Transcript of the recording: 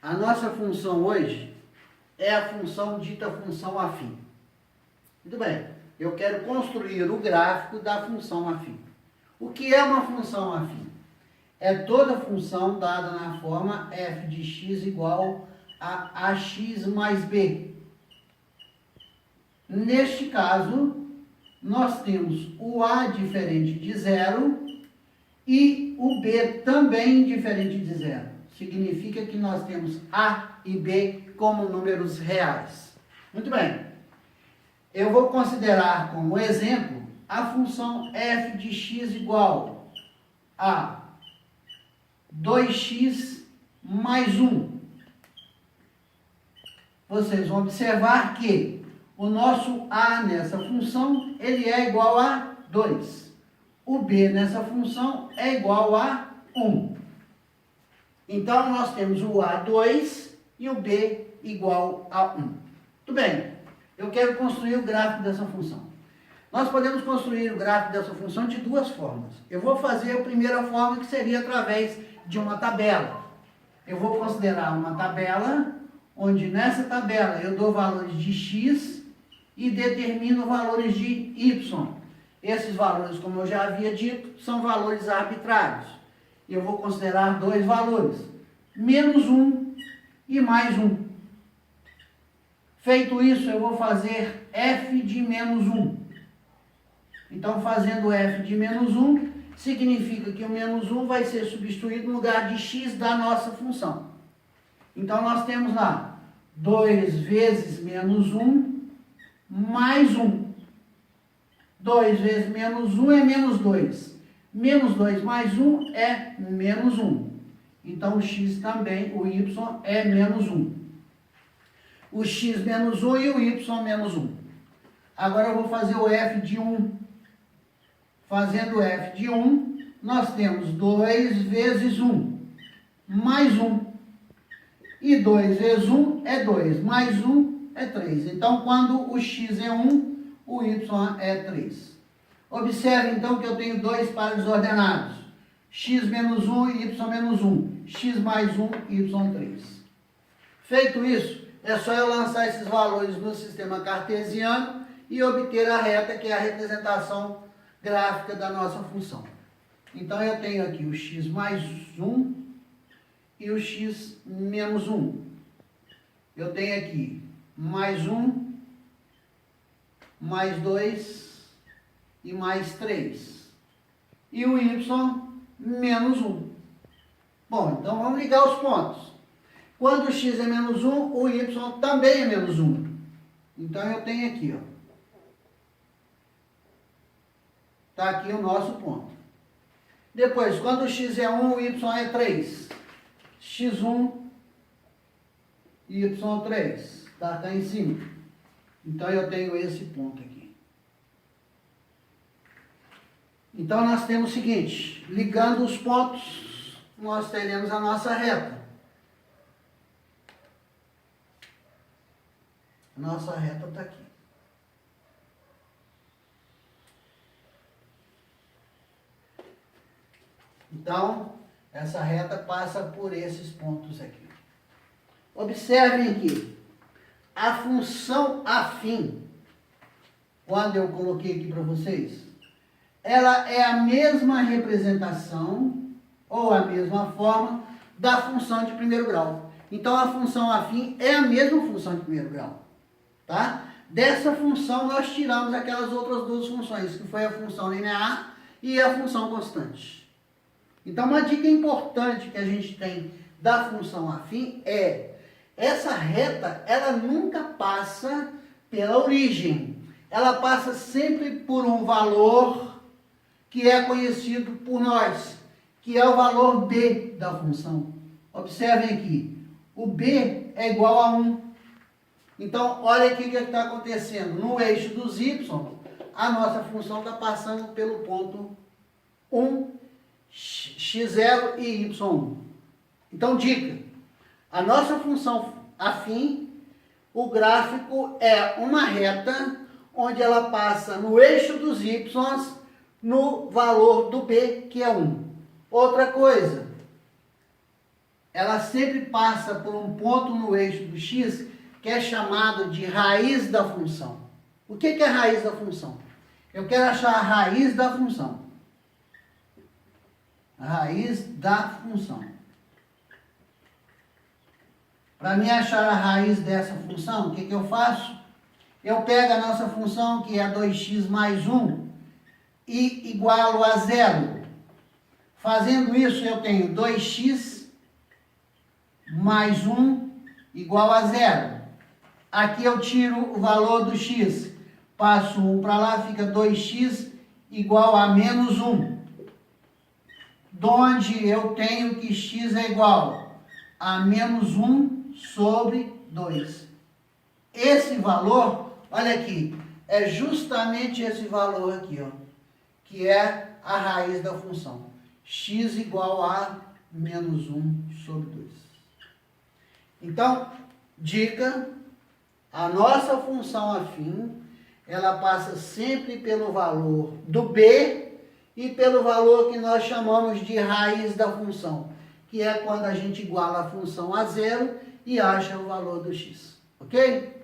A nossa função hoje é a função dita função afim. Muito bem, eu quero construir o gráfico da função afim. O que é uma função afim? É toda função dada na forma f de x igual a ax mais b. Neste caso, nós temos o a diferente de zero e o b também diferente de zero. Significa que nós temos a e b como números reais. Muito bem. Eu vou considerar como exemplo a função f de x igual a 2x mais 1. Vocês vão observar que o nosso a nessa função, ele é igual a 2. O b nessa função é igual a 1. Então, nós temos o a2 e o b igual a 1. Muito bem, eu quero construir o gráfico dessa função. Nós podemos construir o gráfico dessa função de duas formas. Eu vou fazer a primeira forma, que seria através de uma tabela. Eu vou considerar uma tabela, onde nessa tabela eu dou valores de x e determino valores de y. Esses valores, como eu já havia dito, são valores arbitrários. Eu vou considerar dois valores, menos 1 e mais 1. Feito isso, eu vou fazer f de menos 1. Então, fazendo f de menos 1, significa que o menos 1 vai ser substituído no lugar de x da nossa função. Então, nós temos lá 2 vezes menos 1 mais 1. 2 vezes menos 1 é menos 2. Menos 2 mais 1 é menos 1. Então, o x também, o y é menos 1. O x menos 1 e o y menos 1. Agora eu vou fazer o f de 1. Fazendo f de 1, nós temos 2 vezes 1 mais 1. E 2 vezes 1 é 2, mais 1 é 3. Então, quando o x é 1, o y é 3. Observe, então, que eu tenho dois pares ordenados. X menos 1 e y menos 1. X mais 1 e y3. Feito isso, é só eu lançar esses valores no sistema cartesiano e obter a reta, que é a representação gráfica da nossa função. Então, eu tenho aqui o x mais 1 e o x menos 1. Eu tenho aqui mais 1, mais 2 e mais 3. E o y menos 1. Bom, então vamos ligar os pontos. Quando o x é menos 1, o y também é menos 1. Então eu tenho aqui, ó. Está aqui o nosso ponto. Depois, quando o x é 1, o y é 3. x1 e y3. Está cá em cima. Então eu tenho esse ponto aqui. Então, nós temos o seguinte, ligando os pontos, nós teremos a nossa reta. Nossa reta está aqui. Então, essa reta passa por esses pontos aqui. Observem que a função afim, quando eu coloquei aqui para vocês, ela é a mesma representação, ou a mesma forma, da função de primeiro grau. Então, a função afim é a mesma função de primeiro grau. Tá? Dessa função, nós tiramos aquelas outras duas funções, que foi a função linear e a função constante. Então, uma dica importante que a gente tem da função afim é, essa reta, ela nunca passa pela origem. Ela passa sempre por um valor que é conhecido por nós, que é o valor b da função. Observem aqui, o b é igual a 1. Então, olha aqui o que está acontecendo. No eixo dos y, a nossa função está passando pelo ponto 1, x0 e y1. Então, dica, a nossa função afim, o gráfico é uma reta onde ela passa no eixo dos y, no valor do b, que é 1. Outra coisa, ela sempre passa por um ponto no eixo do x que é chamado de raiz da função. O que é a raiz da função? Eu quero achar a raiz da função. A raiz da função. Para mim achar a raiz dessa função, o que eu faço? Eu pego a nossa função, que é 2x mais 1, e igualo a 0. Fazendo isso, eu tenho 2x mais 1 igual a 0. Aqui eu tiro o valor do x. Passo 1 para lá, fica 2x igual a menos 1. Donde eu tenho que x é igual a menos 1 sobre 2. Esse valor, olha aqui, é justamente esse valor aqui, ó, que é a raiz da função. X igual a menos 1 sobre 2. Então, dica, a nossa função afim, ela passa sempre pelo valor do b e pelo valor que nós chamamos de raiz da função, que é quando a gente iguala a função a 0 e acha o valor do x. Ok?